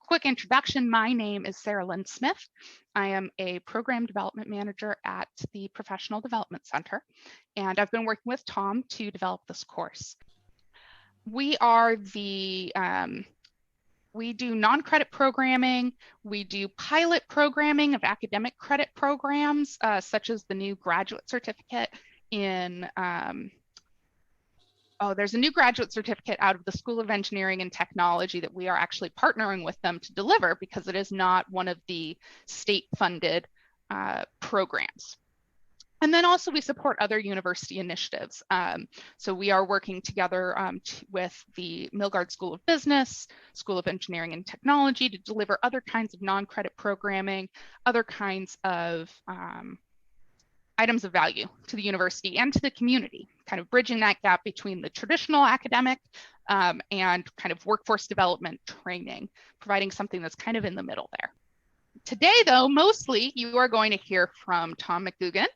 quick introduction, my name is Sarah Lynn Smith. I am a program development manager at the Professional Development Center, and I've been working with Tom to develop this course. We are we do non-credit programming, we do pilot programming of academic credit programs, such as the new graduate certificate in there's a new graduate certificate out of the School of Engineering and Technology that we are actually partnering with them to deliver because it is not one of the state-funded programs. And then also we support other university initiatives. So we are working together with the Milgard School of Business, School of Engineering and Technology to deliver other kinds of non-credit programming, other kinds of items of value to the university and to the community, kind of bridging that gap between the traditional academic and kind of workforce development training, providing something that's kind of in the middle there. Today, though, mostly you are going to hear from Tom McGoogan,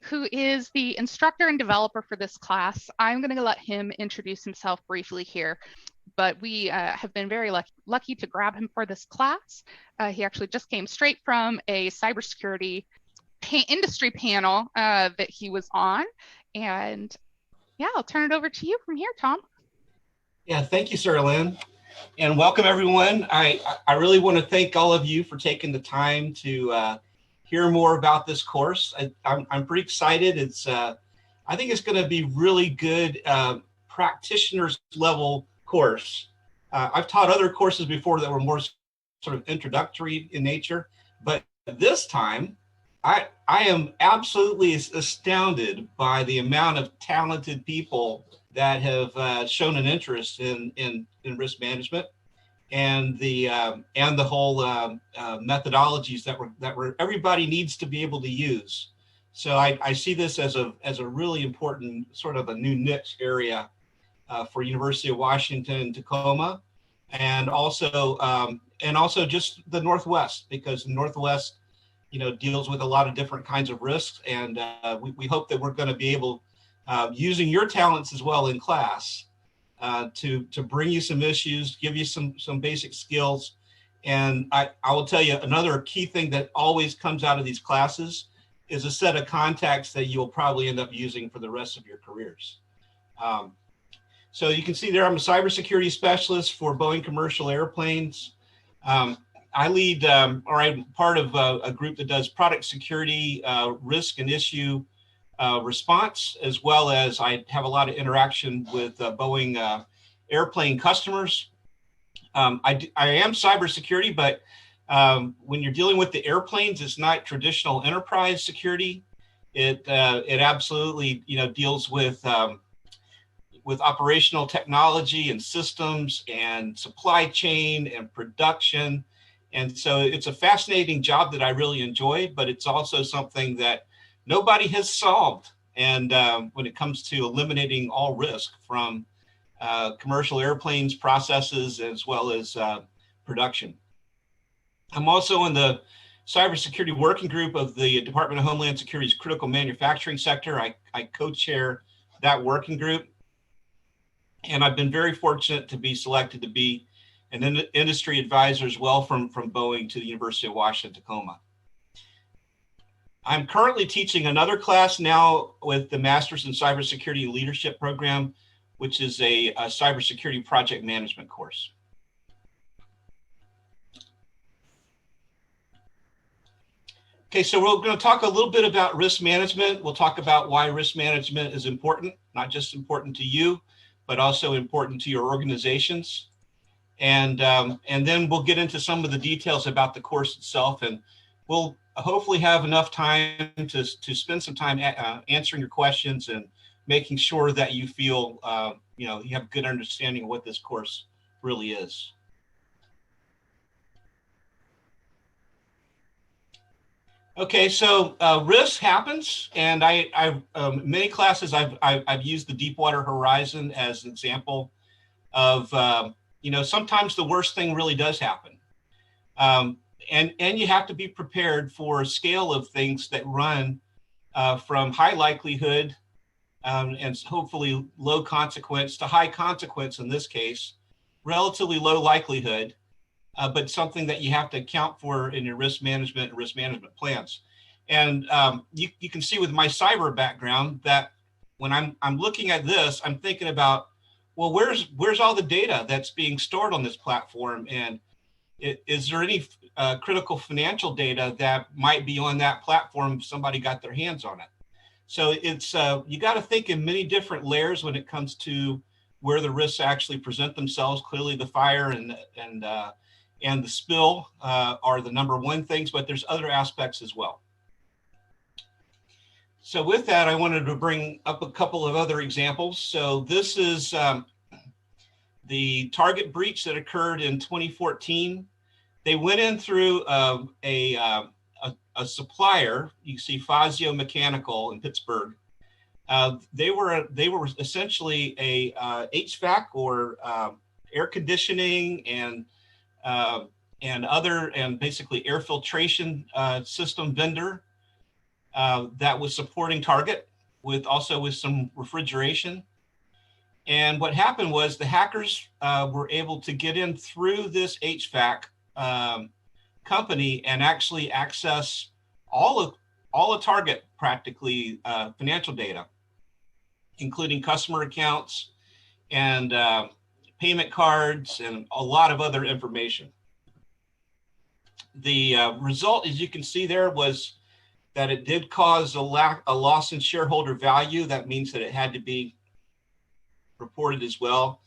who is the instructor and developer for this class. I'm going to let him introduce himself briefly here, but we have been very lucky to grab him for this class. He actually just came straight from a cybersecurity industry panel that he was on. And yeah, I'll turn it over to you from here, Tom. Yeah, thank you, Sarah Lynn. And welcome, everyone. I really want to thank all of you for taking the time to hear more about this course. I'm pretty excited. I think it's going to be really good practitioners level course. I've taught other courses before that were more sort of introductory in nature, but this time I am absolutely astounded by the amount of talented people that have shown an interest in risk management and the whole methodologies that everybody needs to be able to use. So I see this as a really important sort of a new niche area for University of Washington, Tacoma, and also just the Northwest, because the Northwest, deals with a lot of different kinds of risks, and we hope that we're going to be able, using your talents as well in class, to bring you some issues, give you some basic skills. And I will tell you another key thing that always comes out of these classes is a set of contacts that you'll probably end up using for the rest of your careers. So you can see there, I'm a cybersecurity specialist for Boeing commercial airplanes. I lead, or I'm part of a group that does product security, risk and issue response, as well as I have a lot of interaction with Boeing airplane customers. I am cybersecurity, but when you're dealing with the airplanes, it's not traditional enterprise security. It absolutely deals with operational technology and systems and supply chain and production. And so it's a fascinating job that I really enjoy, but it's also something that nobody has solved. And when it comes to eliminating all risk from commercial airplanes, processes, as well as production. I'm also in the cybersecurity working group of the Department of Homeland Security's critical manufacturing sector. I co-chair that working group. And I've been very fortunate to be selected to be an industry advisor as well from Boeing to the University of Washington, Tacoma. I'm currently teaching another class now with the Masters in Cybersecurity Leadership Program, which is a cybersecurity project management course. Okay, so we're going to talk a little bit about risk management. We'll talk about why risk management is important, not just important to you, but also important to your organizations. And then we'll get into some of the details about the course itself, and we'll hopefully have enough time to spend some time answering your questions and making sure that you feel you have a good understanding of what this course really is. Okay, so risk happens, and many classes I've used the Deepwater horizon as an example of sometimes the worst thing really does happen, and you have to be prepared for a scale of things that run from high likelihood and hopefully low consequence to high consequence in this case, relatively low likelihood, but something that you have to account for in your risk management plans. And you can see with my cyber background that when I'm looking at this, I'm thinking about, well, where's all the data that's being stored on this platform, and is there any critical financial data that might be on that platform if somebody got their hands on it? So it's you got to think in many different layers when it comes to where the risks actually present themselves. Clearly, the fire and the spill are the number one things, but there's other aspects as well. So with that, I wanted to bring up a couple of other examples. So this is the Target breach that occurred in 2014. They went in through a supplier. You see Fazio Mechanical in Pittsburgh. They were essentially a HVAC or air conditioning and basically air filtration system vendor that was supporting Target with some refrigeration. And what happened was the hackers were able to get in through this HVAC company and actually access all of Target practically financial data, including customer accounts and payment cards and a lot of other information. The result, as you can see there, was that it did cause a loss in shareholder value. That means that it had to be reported as well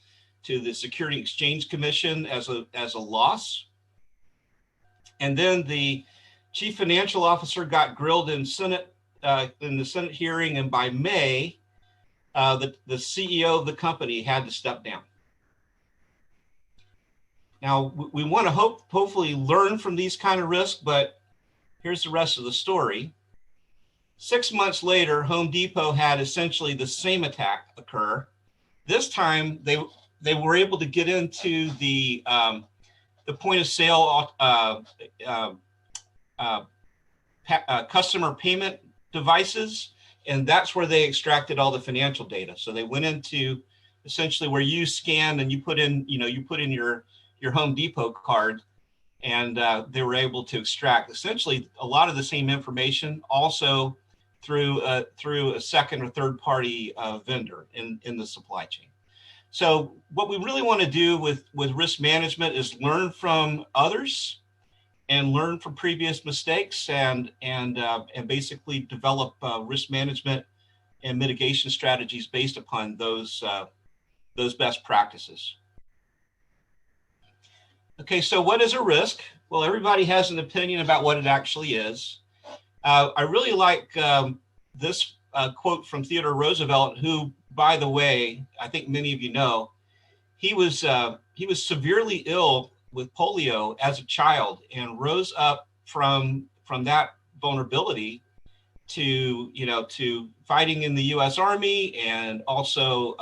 to the Security Exchange Commission as a loss. And then the chief financial officer got grilled in the Senate hearing, and by May, the CEO of the company had to step down. Now, we want to hopefully learn from these kind of risks, but here's the rest of the story. 6 months later, Home Depot had essentially the same attack occur. This time, they were able to get into the point of sale customer payment devices, and that's where they extracted all the financial data. So they went into essentially where you scan and you put in your Home Depot card, and they were able to extract essentially a lot of the same information, also through a second or third party vendor in the supply chain. So what we really want to do with risk management is learn from others and learn from previous mistakes and basically develop risk management and mitigation strategies based upon those best practices. Okay, so what is a risk? Well, everybody has an opinion about what it actually is. I really like this quote from Theodore Roosevelt, who, by the way, I think many of you know, he was severely ill with polio as a child and rose up from that vulnerability to fighting in the U.S. Army and also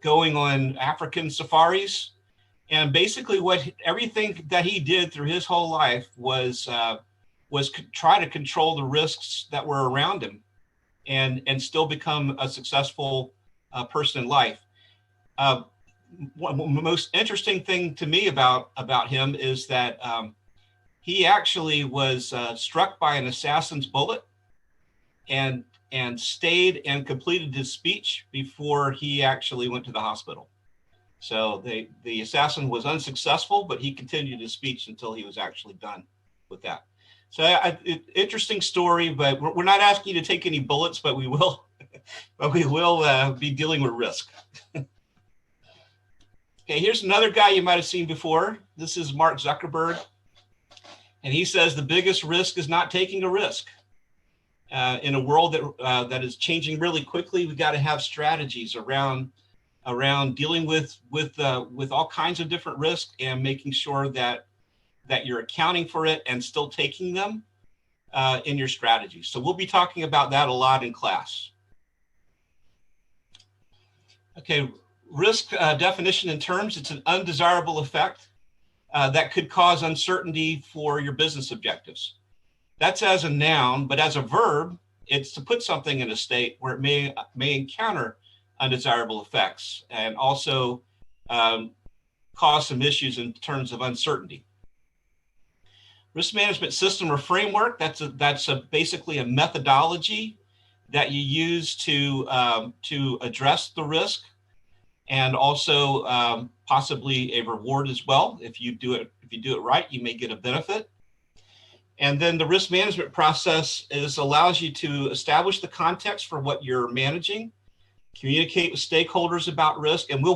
going on African safaris. And basically everything that he did through his whole life was try to control the risks that were around him and still become a successful person in life. The most interesting thing to me about him is that he actually was struck by an assassin's bullet and stayed and completed his speech before he actually went to the hospital. So the assassin was unsuccessful, but he continued his speech until he was actually done with that. So interesting story, but we're not asking you to take any bullets, but we will, be dealing with risk. Okay, here's another guy you might have seen before. This is Mark Zuckerberg, and he says the biggest risk is not taking a risk. In a world that is changing really quickly, we got to have strategies around dealing with all kinds of different risks and making sure that you're accounting for it and still taking them in your strategy. So we'll be talking about that a lot in class. Okay, risk definition in terms, it's an undesirable effect that could cause uncertainty for your business objectives. That's as a noun, but as a verb, it's to put something in a state where it may encounter undesirable effects and also cause some issues in terms of uncertainty. Risk management system or framework, that's basically a methodology that you use to address the risk, and also possibly a reward as well. If you do it right, you may get a benefit. And then the risk management process allows you to establish the context for what you're managing, communicate with stakeholders about risk, and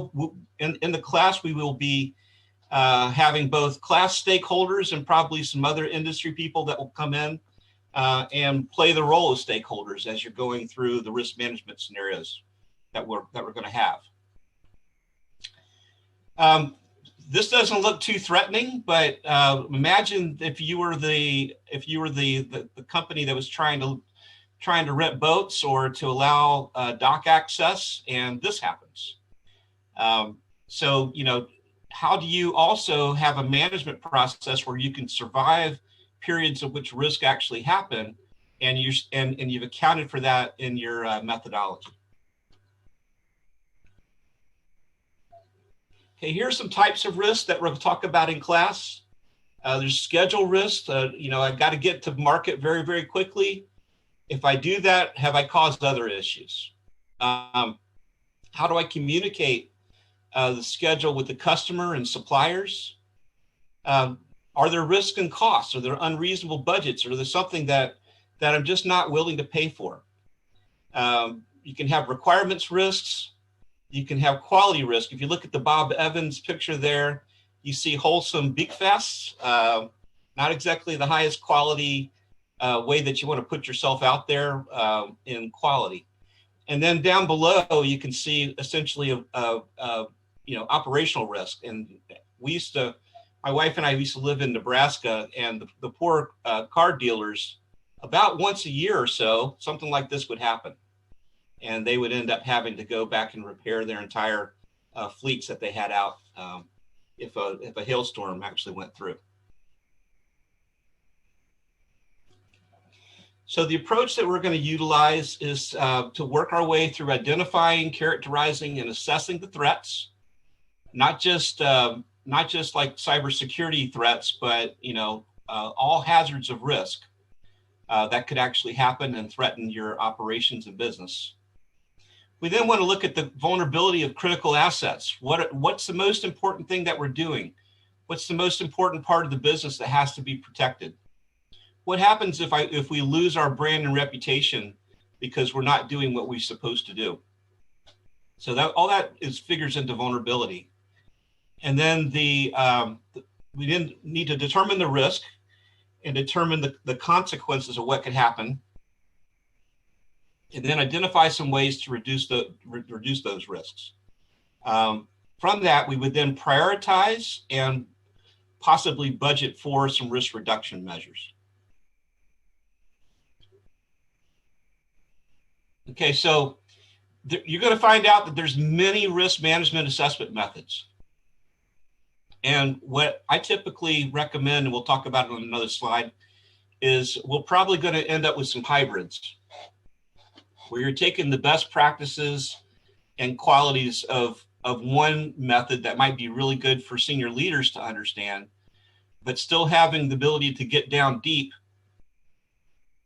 in the class we will be having both class stakeholders and probably some other industry people that will come in and play the role of stakeholders as you're going through the risk management scenarios that we're going to have. This doesn't look too threatening, but imagine if you were the company that was trying to rent boats or to allow dock access, and this happens. So, how do you also have a management process where you can survive periods of which risk actually happen, and you've accounted for that in your methodology? Okay, here are some types of risks that we're going to talk about in class. There's schedule risk. I've got to get to market very, very quickly. If I do that, have I caused other issues? How do I communicate the schedule with the customer and suppliers? Are there risks and costs? Are there unreasonable budgets? Or is there something that I'm just not willing to pay for? You can have requirements risks. You can have quality risk. If you look at the Bob Evans picture there, you see wholesome beak fests, not exactly the highest quality way that you want to put yourself out there in quality. And then down below, you can see essentially operational risk. And my wife and I used to live in Nebraska, and the poor car dealers, about once a year or so, something like this would happen. And they would end up having to go back and repair their entire fleets that they had out if a hailstorm actually went through. So the approach that we're going to utilize is to work our way through identifying, characterizing, and assessing the threats, not just like cybersecurity threats, but all hazards of risk that could actually happen and threaten your operations and business. We then want to look at the vulnerability of critical assets. What's the most important thing that we're doing? What's the most important part of the business that has to be protected? What happens if we lose our brand and reputation because we're not doing what we're supposed to do? So all that figures into vulnerability. And then we then need to determine the risk and determine the consequences of what could happen, and then identify some ways to reduce those risks. From that, we would then prioritize and possibly budget for some risk reduction measures. Okay, so you're going to find out that there's many risk management assessment methods. And what I typically recommend, and we'll talk about it on another slide, is we're probably going to end up with some hybrids, where you're taking the best practices and qualities of one method that might be really good for senior leaders to understand, but still having the ability to get down deep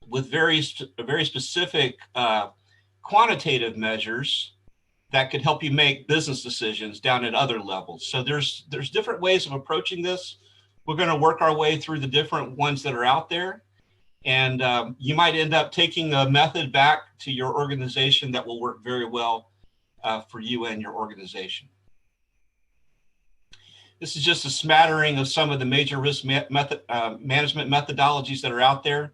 with very specific quantitative measures that could help you make business decisions down at other levels. So there's different ways of approaching this. We're going to work our way through the different ones that are out there. And you might end up taking a method back to your organization that will work very well for you and your organization. This is just a smattering of some of the major risk management methodologies that are out there.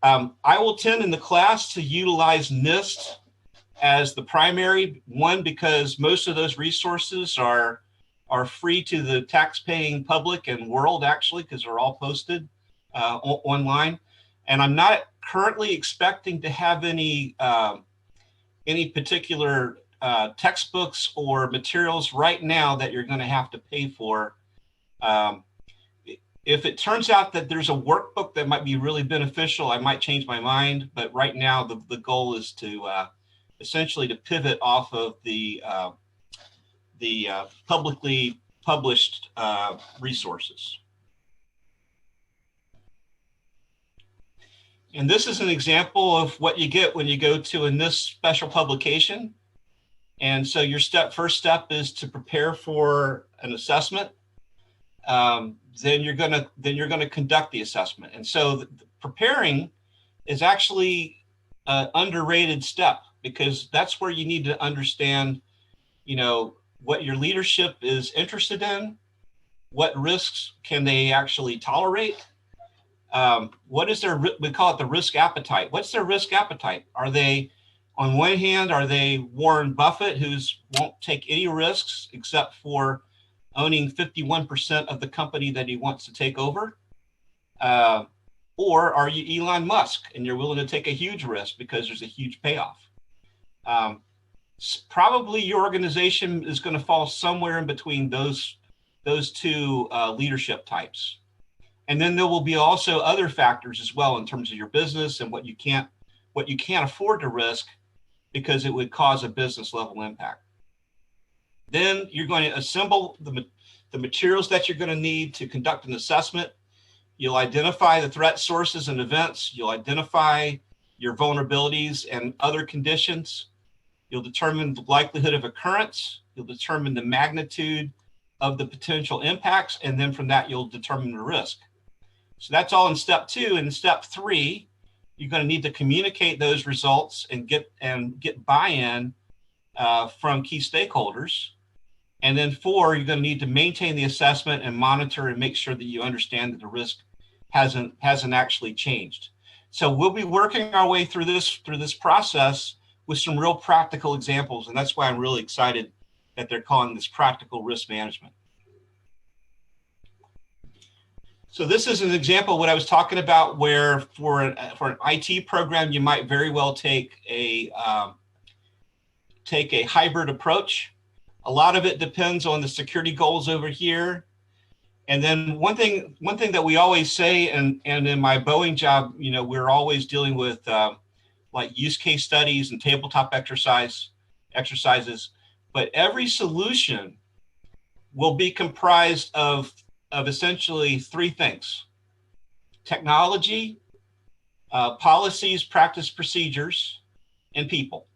I will tend in the class to utilize NIST as the primary one, because most of those resources are free to the tax-paying public and world, actually, because they're all posted online. And I'm not currently expecting to have any particular textbooks or materials right now that you're going to have to pay for. If it turns out that there's a workbook that might be really beneficial, I might change my mind. But right now, the goal is to essentially to pivot off of the publicly published resources. And this is an example of what you get when you go to in this special publication. And so your first step is to prepare for an assessment. Then you're gonna conduct the assessment. And so preparing is actually an underrated step, because that's where you need to understand, what your leadership is interested in, what risks can they actually tolerate. What is their, we call it the risk appetite. What's their risk appetite? Are they, on one hand, are they Warren Buffett, who's won't take any risks except for owning 51% of the company that he wants to take over? Or are you Elon Musk and you're willing to take a huge risk because there's a huge payoff? Probably your organization is going to fall somewhere in between those two leadership types. And then there will be also other factors as well in terms of your business and what you can't afford to risk because it would cause a business level impact. Then you're going to assemble the materials that you're going to need to conduct an assessment. You'll identify the threat sources and events. You'll identify your vulnerabilities and other conditions. You'll determine the likelihood of occurrence. You'll determine the magnitude of the potential impacts. And then from that, you'll determine the risk. So that's all in step 2. In step 3, you're going to need to communicate those results and get buy-in from key stakeholders. And then 4, you're going to need to maintain the assessment and monitor and make sure that you understand that the risk hasn't actually changed. So we'll be working our way through this process with some real practical examples. And that's why I'm really excited that they're calling this practical risk management. So this is an example of what I was talking about, where for an IT program, you might very well take a hybrid approach. A lot of it depends on the security goals over here. And then one thing that we always say, and in my Boeing job, we're always dealing with like use case studies and tabletop exercises, but every solution will be comprised of essentially 3 things: technology, policies, practice, procedures, and people.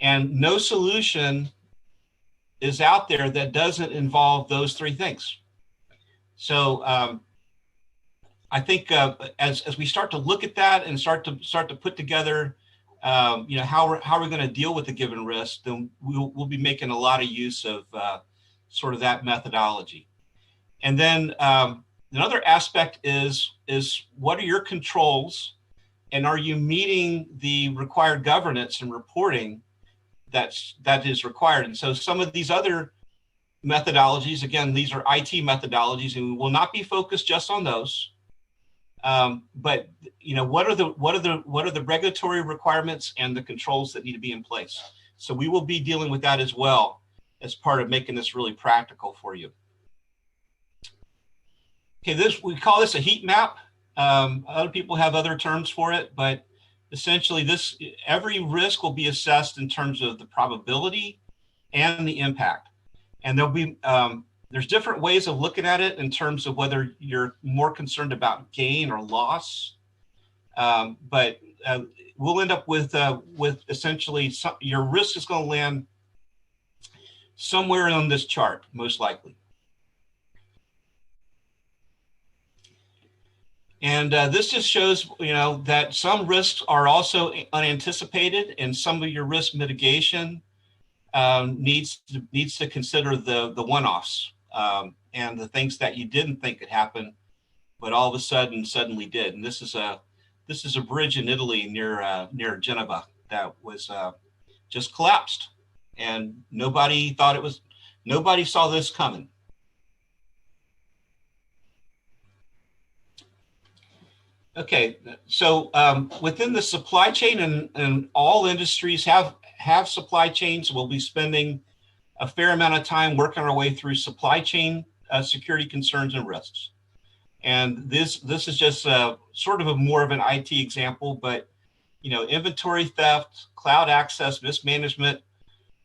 And no solution is out there that doesn't involve those 3 things. So I think as we start to look at that and start to put together, how are we going to deal with the given risk, then we'll be making a lot of use of sort of that methodology. And then another aspect is what are your controls, and are you meeting the required governance and reporting that is required? And so some of these other methodologies, again, these are IT methodologies, and we will not be focused just on those. But what are the regulatory requirements and the controls that need to be in place? So we will be dealing with that as well as part of making this really practical for you. Okay, we call this a heat map. Other people have other terms for it, but essentially every risk will be assessed in terms of the probability and the impact. And there'll be there's different ways of looking at it in terms of whether you're more concerned about gain or loss. But we'll end up with essentially your risk is going to land somewhere on this chart, most likely. And this just shows, that some risks are also unanticipated, and some of your risk mitigation needs to consider the one-offs and the things that you didn't think could happen, but all of a sudden suddenly did. And this is a bridge in Italy near Geneva that was just collapsed, and nobody saw this coming. Okay, so within the supply chain, and all industries have supply chains. We'll be spending a fair amount of time working our way through supply chain security concerns and risks. And this is just sort of more of an IT example, but inventory theft, cloud access, mismanagement,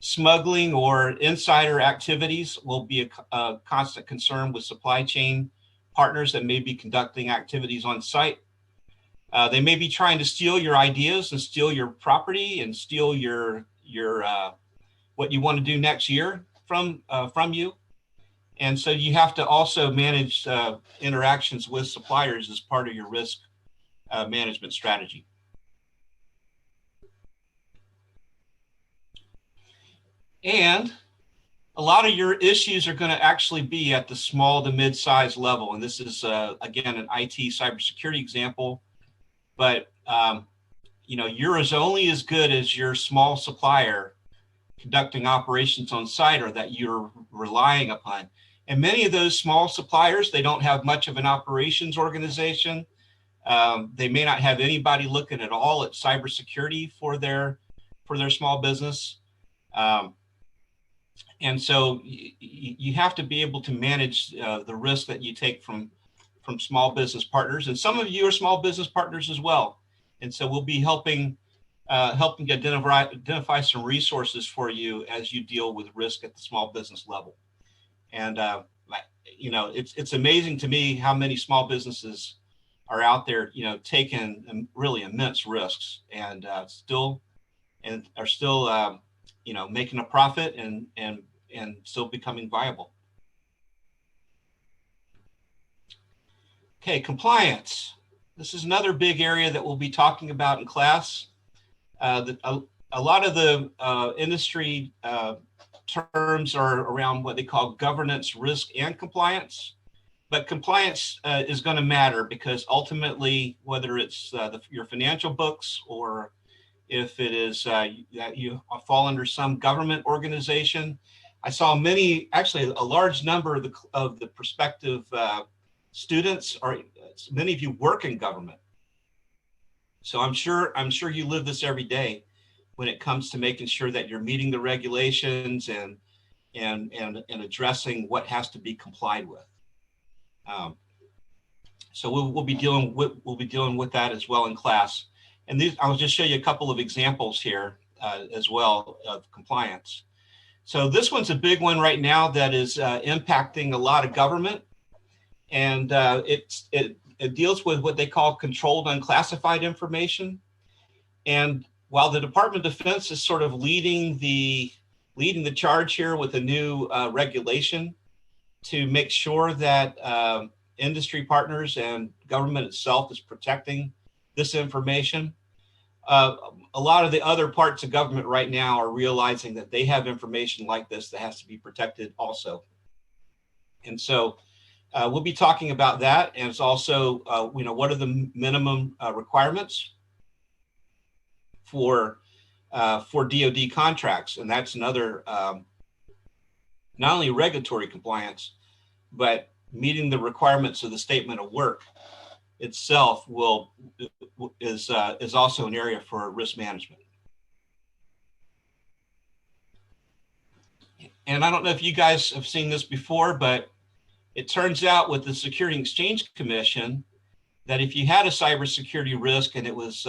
Smuggling or insider activities will be a constant concern with supply chain partners that may be conducting activities on site. They may be trying to steal your ideas and steal your property and steal your what you want to do next year from you. And so you have to also manage interactions with suppliers as part of your risk management strategy. And a lot of your issues are going to actually be at the small to mid-size level. And this is, again, an IT cybersecurity example. But, you're only as good as your small supplier conducting operations on site or that you're relying upon. And many of those small suppliers, they don't have much of an operations organization. They may not have anybody looking at all at cybersecurity for their small business. And so you have to be able to manage the risk that you take from small business partners. And some of you are small business partners as well. And so we'll be helping identify some resources for you as you deal with risk at the small business level. And, it's amazing to me how many small businesses are out there, taking really immense risks and are still making a profit and still becoming viable. Okay, compliance. This is another big area that we'll be talking about in class. A lot of the industry terms are around what they call governance, risk, and compliance. But compliance is going to matter because ultimately, whether it's your financial books or if it is that you fall under some government organization. I saw actually a large number of the prospective students, or many of you work in government. So I'm sure you live this every day when it comes to making sure that you're meeting the regulations and addressing what has to be complied with. So we'll be dealing with that as well in class. And I'll just show you a couple of examples here as well of compliance. So this one's a big one right now that is impacting a lot of government, and it deals with what they call controlled unclassified information. And while the Department of Defense is sort of leading the charge here with a new regulation to make sure that industry partners and government itself is protecting this information. A lot of the other parts of government right now are realizing that they have information like this that has to be protected also. And so we'll be talking about that. And it's also, what are the minimum requirements for DoD contracts? And that's another, not only regulatory compliance, but meeting the requirements of the statement of work itself is also an area for risk management. And I don't know if you guys have seen this before, but it turns out with the Security and Exchange Commission that if you had a cybersecurity risk and it was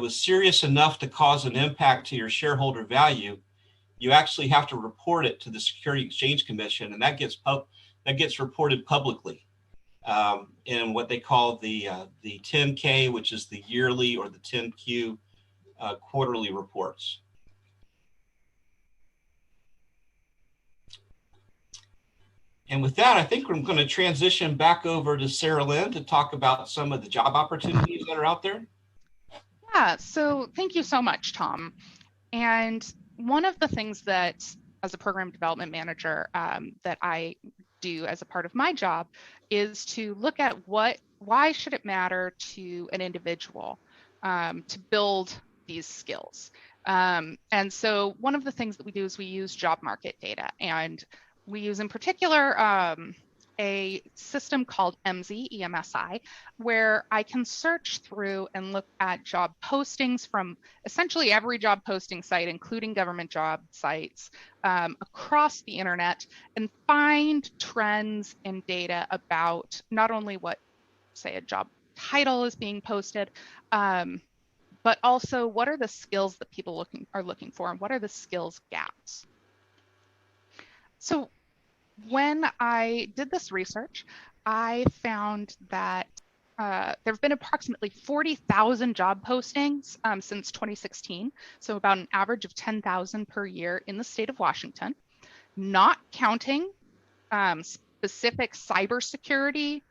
serious enough to cause an impact to your shareholder value, you actually have to report it to the Security and Exchange Commission, and that gets reported publicly in what they call the 10K, which is the yearly, or the 10Q quarterly reports. And with that, I think we're going to transition back over to Sarah Lynn to talk about some of the job opportunities that are out there. Yeah, so thank you so much, Tom. And one of the things that, as a program development manager, that I do as a part of my job is to look at why should it matter to an individual to build these skills. And so one of the things that we do is we use job market data, and we use in particular a system called EMSI, where I can search through and look at job postings from essentially every job posting site, including government job sites across the internet, and find trends and data about not only what, say, a job title is being posted, but also what are the skills that people are looking for, and what are the skills gaps? So when I did this research, I found that there have been approximately 40,000 job postings since 2016, so about an average of 10,000 per year in the state of Washington, not counting specific cybersecurity,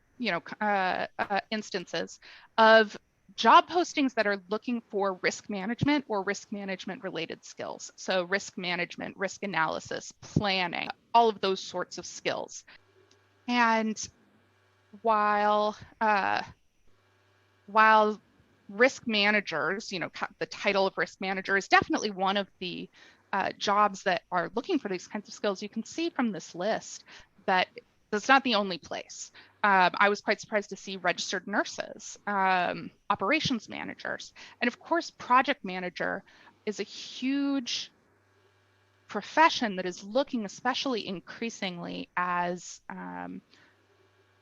instances of job postings that are looking for risk management or risk management related skills. So risk management, risk analysis, planning, all of those sorts of skills. And while risk managers, the title of risk manager is definitely one of the jobs that are looking for these kinds of skills, you can see from this list that that's not the only place. I was quite surprised to see registered nurses, operations managers, and of course, project manager is a huge profession that is looking especially increasingly as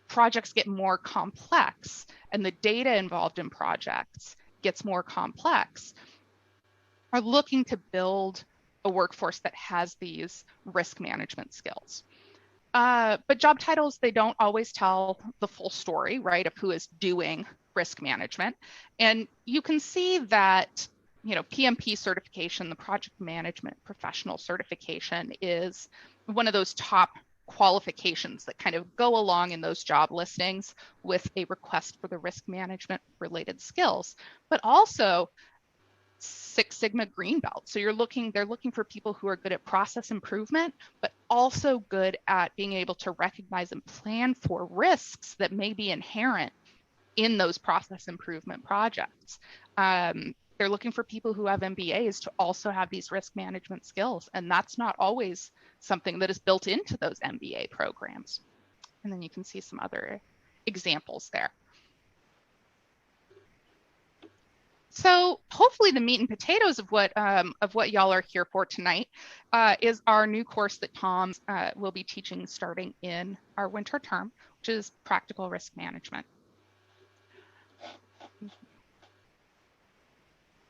projects get more complex and the data involved in projects gets more complex, are looking to build a workforce that has these risk management skills. But job titles, they don't always tell the full story, right, of who is doing risk management. And you can see that, PMP certification, the project management professional certification, is one of those top qualifications that kind of go along in those job listings with a request for the risk management related skills, but also Six Sigma green belt. So they're looking for people who are good at process improvement, but also good at being able to recognize and plan for risks that may be inherent in those process improvement projects. They're looking for people who have MBAs to also have these risk management skills, and that's not always something that is built into those MBA programs. And then you can see some other examples there. So hopefully the meat and potatoes of what y'all are here for tonight is our new course that Tom will be teaching starting in our winter term, which is practical risk management.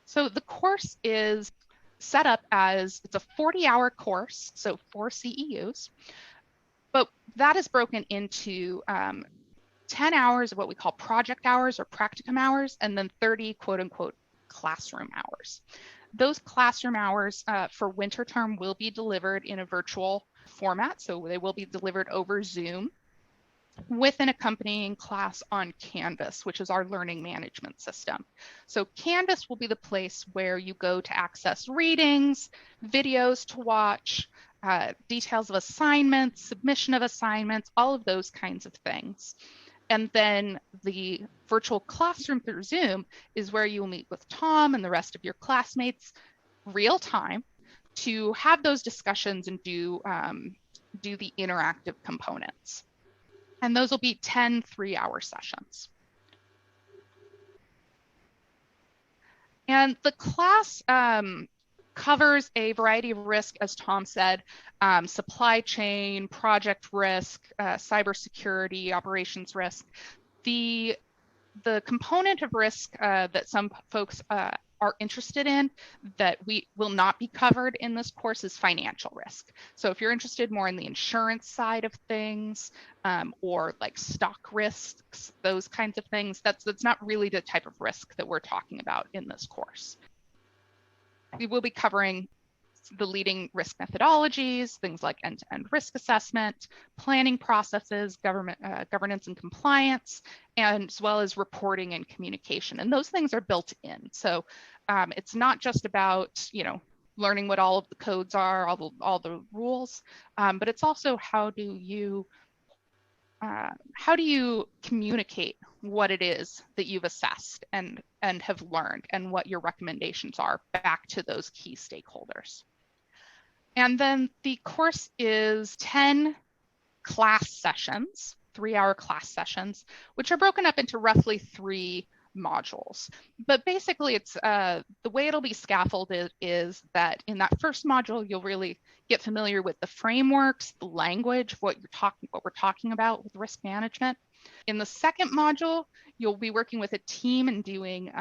So the course is set up as, it's a 40-hour course, so 4 CEUs, but that is broken into 10 hours of what we call project hours or practicum hours, and then 30 quote unquote classroom hours. Those classroom hours for winter term will be delivered in a virtual format. So they will be delivered over Zoom with an accompanying class on Canvas, which is our learning management system. So Canvas will be the place where you go to access readings, videos to watch, details of assignments, submission of assignments, all of those kinds of things. And then the virtual classroom through Zoom is where you will meet with Tom and the rest of your classmates real time to have those discussions and do the interactive components. And those will be 10 3-hour sessions. And the class covers a variety of risk, as Tom said, supply chain, project risk, cybersecurity, operations risk. The component of risk that some folks are interested in that we will not be covered in this course is financial risk. So if you're interested more in the insurance side of things or like stock risks, those kinds of things, that's not really the type of risk that we're talking about in this course. We will be covering the leading risk methodologies, things like end-to-end risk assessment, planning processes, governance and compliance, and as well as reporting and communication. And those things are built in. So it's not just about, learning what all of the codes are, all the rules, but it's also how do you communicate what it is that you've assessed and have learned and what your recommendations are back to those key stakeholders. And then the course is 10 class sessions, 3-hour class sessions, which are broken up into roughly 3 modules. But basically it's the way it'll be scaffolded is that in that first module, you'll really get familiar with the frameworks, the language, what we're talking about with risk management. In the second module, you'll be working with a team and doing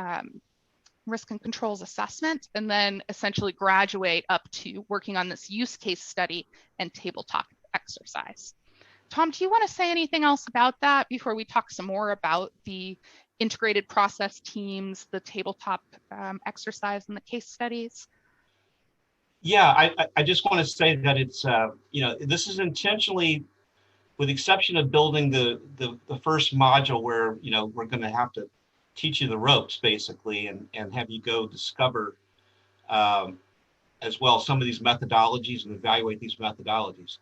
risk and controls assessment, and then essentially graduate up to working on this use case study and tabletop exercise. Tom, do you want to say anything else about that before we talk some more about the integrated process teams, the tabletop exercise, and the case studies? Yeah, I just want to say that it's, this is intentionally, with the exception of building the first module where, we're going to have to teach you the ropes basically and have you go discover as well some of these methodologies and evaluate these methodologies.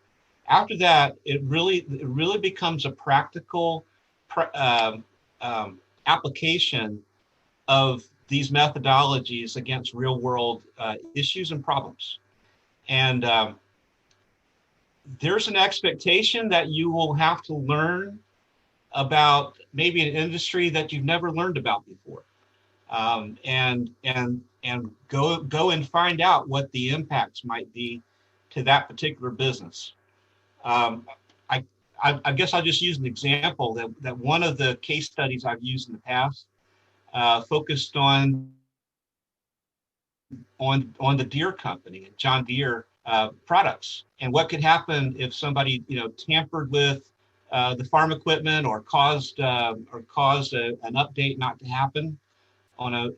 After that, it really becomes a practical application of these methodologies against real world issues and problems. And there's an expectation that you will have to learn about maybe an industry that you've never learned about before, and go and find out what the impacts might be to that particular business. I guess I'll just use an example that one of the case studies I've used in the past focused on the Deere company, John Deere products, and what could happen if somebody tampered with the farm equipment or caused an update not to happen on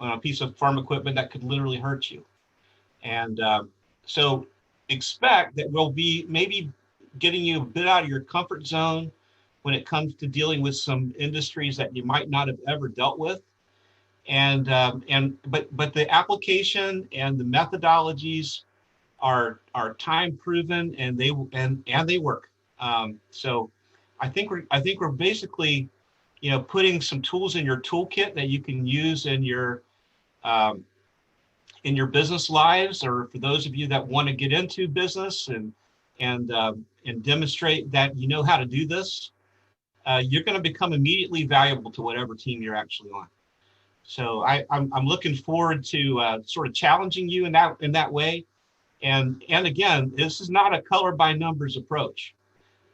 a piece of farm equipment that could literally hurt you. And so expect that we'll be maybe getting you a bit out of your comfort zone when it comes to dealing with some industries that you might not have ever dealt with. But the application and the methodologies are time proven, and they work. So I think we're basically putting some tools in your toolkit that you can use in your business lives, or for those of you that want to get into business and demonstrate that you know how to do this. You're going to become immediately valuable to whatever team you're actually on. So I'm looking forward to sort of challenging you in that way. And again, this is not a color by numbers approach.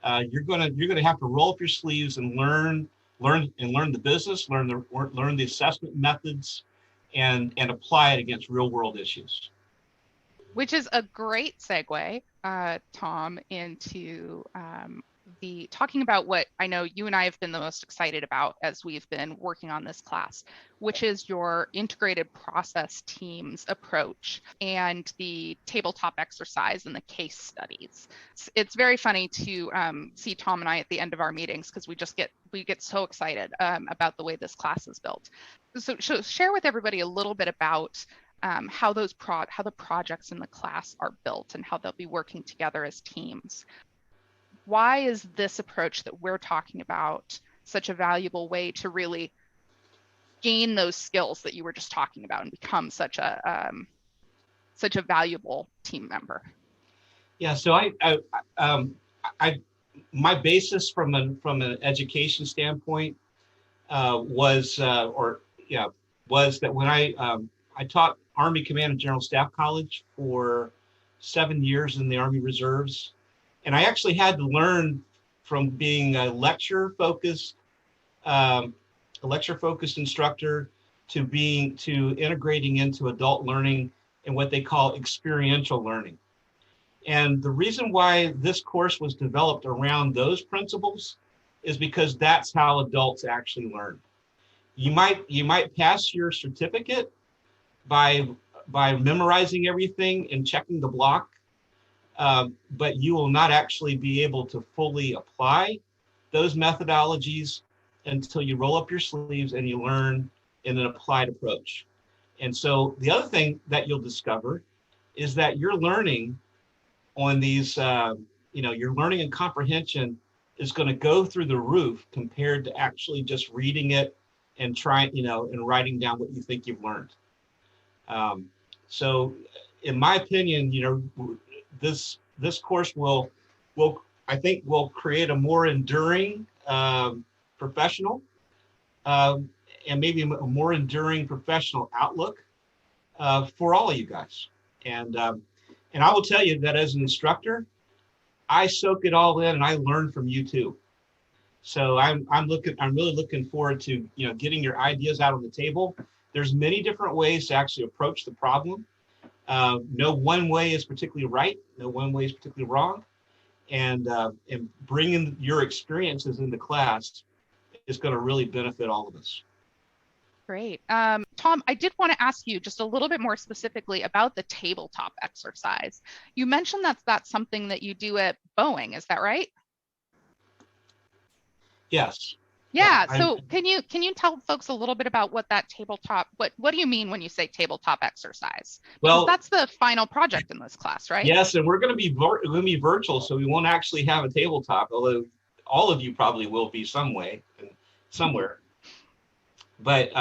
You're gonna have to roll up your sleeves and learn the business, learn the assessment methods, and apply it against real world issues. Which is a great segue, Tom, into the talking about what I know you and I have been the most excited about as we've been working on this class, which is your integrated process teams approach and the tabletop exercise and the case studies. It's very funny to see Tom and I at the end of our meetings, because we get so excited about the way this class is built. So share with everybody a little bit about how the projects in the class are built and how they'll be working together as teams. Why is this approach that we're talking about such a valuable way to really gain those skills that you were just talking about and become such a valuable team member? Yeah, so my basis from an education standpoint was that when I taught Army Command and General Staff College for 7 years in the Army Reserves. And I actually had to learn from being a lecture-focused instructor to integrating into adult learning and what they call experiential learning. And the reason why this course was developed around those principles is because that's how adults actually learn. You might pass your certificate by memorizing everything and checking the block, but you will not actually be able to fully apply those methodologies until you roll up your sleeves and you learn in an applied approach. And so the other thing that you'll discover is that your learning on these, your learning and comprehension is going to go through the roof compared to actually just reading it and and writing down what you think you've learned. So in my opinion, this course will create a more enduring professional and maybe a more enduring professional outlook for all of you guys. And I will tell you that as an instructor, I soak it all in and I learn from you too. So I'm really looking forward to getting your ideas out on the table There's many different ways to actually approach the problem. No one way is particularly right. No one way is particularly wrong. And bringing your experiences into class is going to really benefit all of us. Great. Tom, I did want to ask you just a little bit more specifically about the tabletop exercise. You mentioned that's something that you do at Boeing, is that right? Yes. Yeah. So can you tell folks a little bit about what that tabletop, what do you mean when you say tabletop exercise? Because that's the final project in this class, right? Yes, and we're going to be virtual, so we won't actually have a tabletop, although all of you probably will be somewhere. But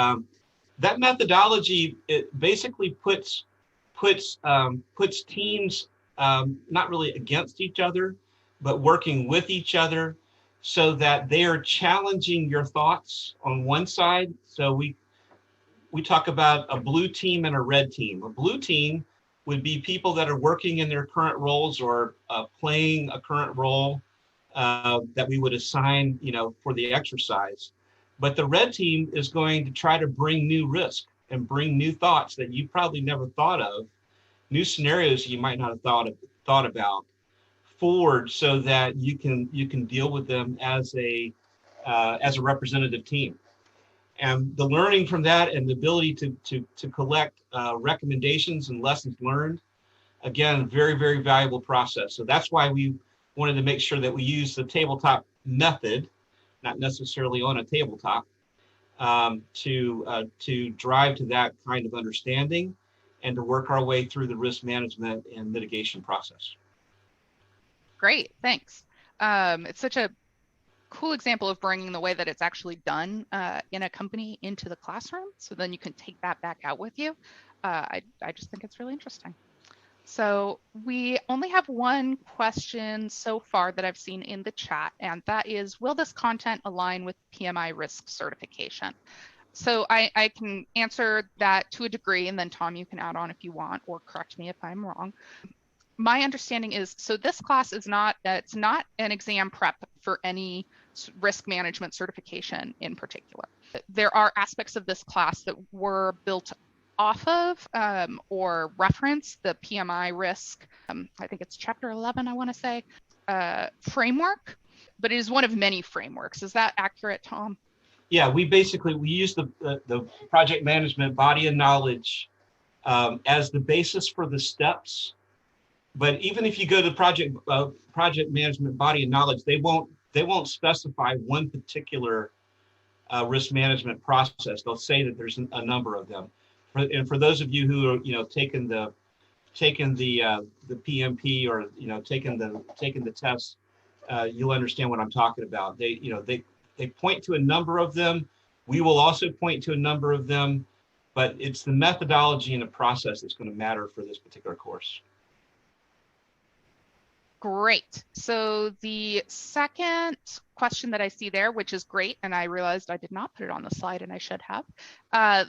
that methodology, it basically puts teams not really against each other, but working with each other, so that they are challenging your thoughts on one side. So we talk about a blue team and a red team. A blue team would be people that are working in their current roles or playing a current role that we would assign, for the exercise. But the red team is going to try to bring new risk and bring new thoughts that you probably never thought of, new scenarios you might not have thought about forward, so that you can deal with them as a representative team. And the learning from that and the ability to collect recommendations and lessons learned, again, very, very valuable process. So that's why we wanted to make sure that we use the tabletop method, not necessarily on a tabletop, to drive to that kind of understanding and to work our way through the risk management and mitigation process. Great, thanks. It's such a cool example of bringing the way that it's actually done in a company into the classroom, so then you can take that back out with you. I just think it's really interesting. So we only have one question so far that I've seen in the chat, and that is, will this content align with PMI risk certification? So I can answer that to a degree, and then Tom, you can add on if you want, or correct me if I'm wrong. My understanding is, so this class is it's not an exam prep for any risk management certification in particular. There are aspects of this class that were built off of or reference the PMI risk, I think it's chapter 11, I want to say, framework, but it is one of many frameworks. Is that accurate, Tom? Yeah, we use the project management body of knowledge as the basis for the steps. But even if you go to project management body of knowledge, they won't specify one particular risk management process. They'll say that there's a number of them. And for those of you who are taking the PMP or taking the test, you'll understand what I'm talking about. They point to a number of them. We will also point to a number of them, but it's the methodology and the process that's going to matter for this particular course. Great. So the second question that I see there, which is great, and I realized I did not put it on the slide and I should have,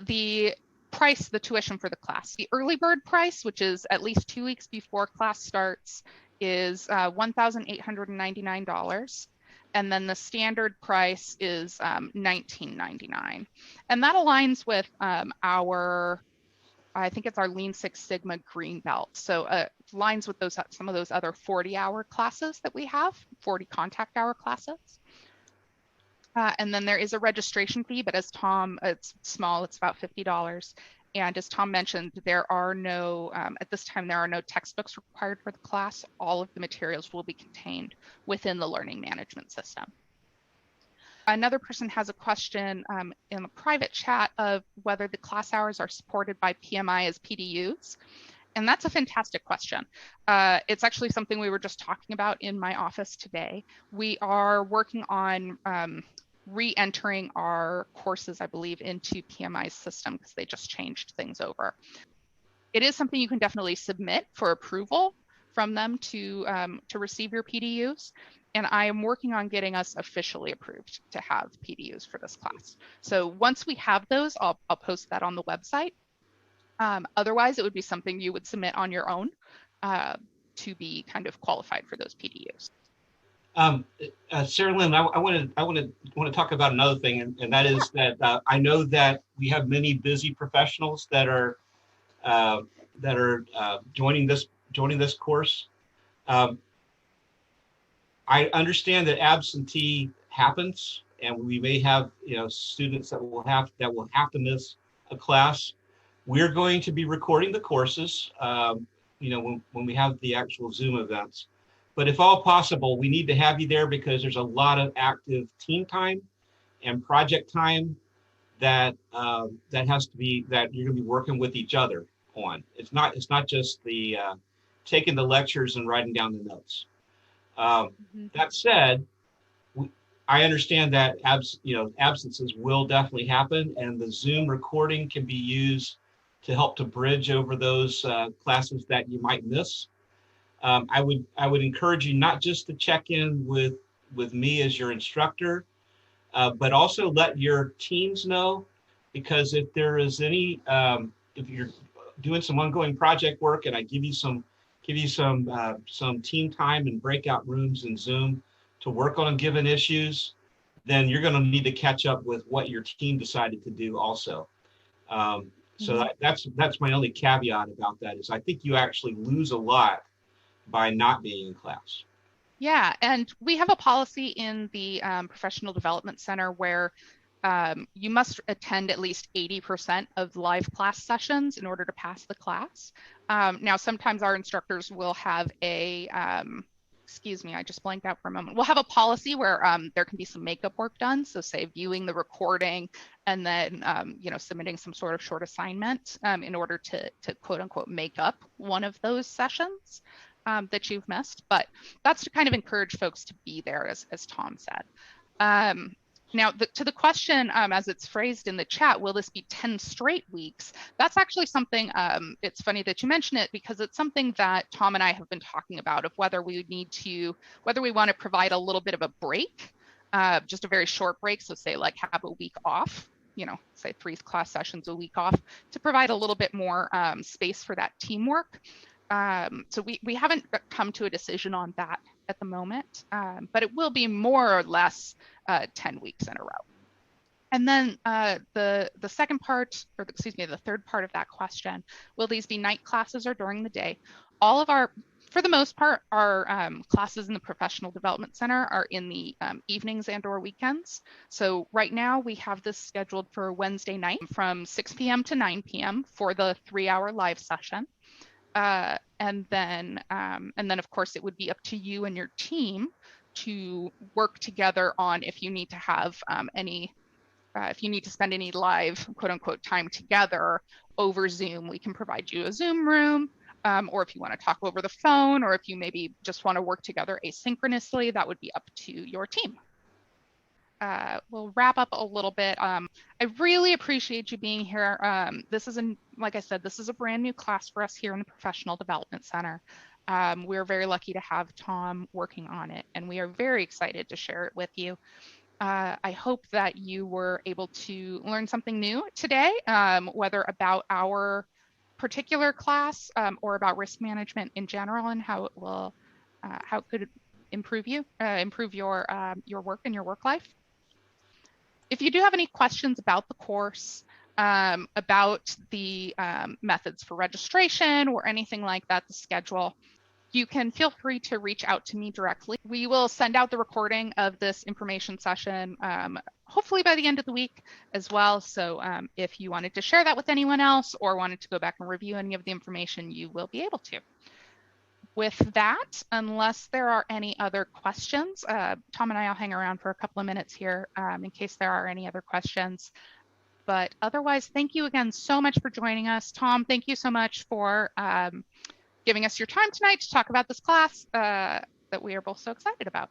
the price, the tuition for the class. The early bird price, which is at least 2 weeks before class starts, is $1,899. And then the standard price is $19.99. And that aligns with I think it's our Lean Six Sigma Green Belt. So lines with some of those other 40-hour classes that we have, 40 contact hour classes. And then there is a registration fee, but as Tom, it's small, it's about $50. And as Tom mentioned, there are no, at this time, there are no textbooks required for the class. All of the materials will be contained within the learning management system. Another person has a question in the private chat of whether the class hours are supported by PMI as PDUs. And that's a fantastic question. It's actually something we were just talking about in my office today. We are working on re-entering our courses, I believe, into PMI's system because they just changed things over. It is something you can definitely submit for approval from them to receive your PDUs. And I am working on getting us officially approved to have PDUs for this class. So once we have those, I'll post that on the website. Otherwise, it would be something you would submit on your own to be kind of qualified for those PDUs. Um, Sarah Lynn, I want to talk about another thing, and that is that I know that we have many busy professionals uh, that are joining this course. Um, I understand that absentee happens, and we may have students that will have to miss a class. We're going to be recording the courses, when we have the actual Zoom events. But if all possible, we need to have you there because there's a lot of active team time and project time that has to be that you're going to be working with each other on. It's not just the taking the lectures and writing down the notes. That said, we, I understand that absences will definitely happen, and the Zoom recording can be used to help to bridge over those classes that you might miss. I would encourage you not just to check in with me as your instructor, but also let your teams know, because if there is if you're doing some ongoing project work and I give you some team time and breakout rooms in Zoom to work on given issues, then you're going to need to catch up with what your team decided to do also. That's my only caveat about that is I think you actually lose a lot by not being in class. Yeah, and we have a policy in the Professional Development Center where you must attend at least 80% of live class sessions in order to pass the class. Now, sometimes our instructors will have excuse me, I just blanked out for a moment. We'll have a policy where there can be some makeup work done. So say viewing the recording and then, submitting some sort of short assignment in order to quote unquote make up one of those sessions that you've missed. But that's to kind of encourage folks to be there, as Tom said. Now, to the question, as it's phrased in the chat, will this be 10 straight weeks? That's actually something, it's funny that you mention it because it's something that Tom and I have been talking about of whether we want to provide a little bit of a break, just a very short break. So say like have a week off, say 3 class sessions a week off to provide a little bit more space for that teamwork. So we haven't come to a decision on that at the moment, but it will be more or less 10 weeks in a row. And then the second part, or excuse me, the third part of that question, will these be night classes or during the day? All of for the most part, our classes in the Professional Development Center are in the evenings and or weekends. So right now we have this scheduled for Wednesday night from 6 p.m. to 9 p.m. for the 3-hour live session. And then of course it would be up to you and your team to work together on if you need to have if you need to spend any live quote unquote time together over Zoom, we can provide you a Zoom room, or if you want to talk over the phone, or if you maybe just want to work together asynchronously, that would be up to your team. We'll wrap up a little bit. I really appreciate you being here. Like I said, this is a brand new class for us here in the Professional Development Center. We're very lucky to have Tom working on it, and we are very excited to share it with you. I hope that you were able to learn something new today, whether about our particular class or about risk management in general and how it could improve your work and your work life. If you do have any questions about the course, about the methods for registration or anything like that, the schedule, you can feel free to reach out to me directly. We will send out the recording of this information session, hopefully by the end of the week as well. So if you wanted to share that with anyone else or wanted to go back and review any of the information, you will be able to. With that, unless there are any other questions, Tom and I will hang around for a couple of minutes here in case there are any other questions. But otherwise, thank you again so much for joining us. Tom, thank you so much for giving us your time tonight to talk about this class that we are both so excited about.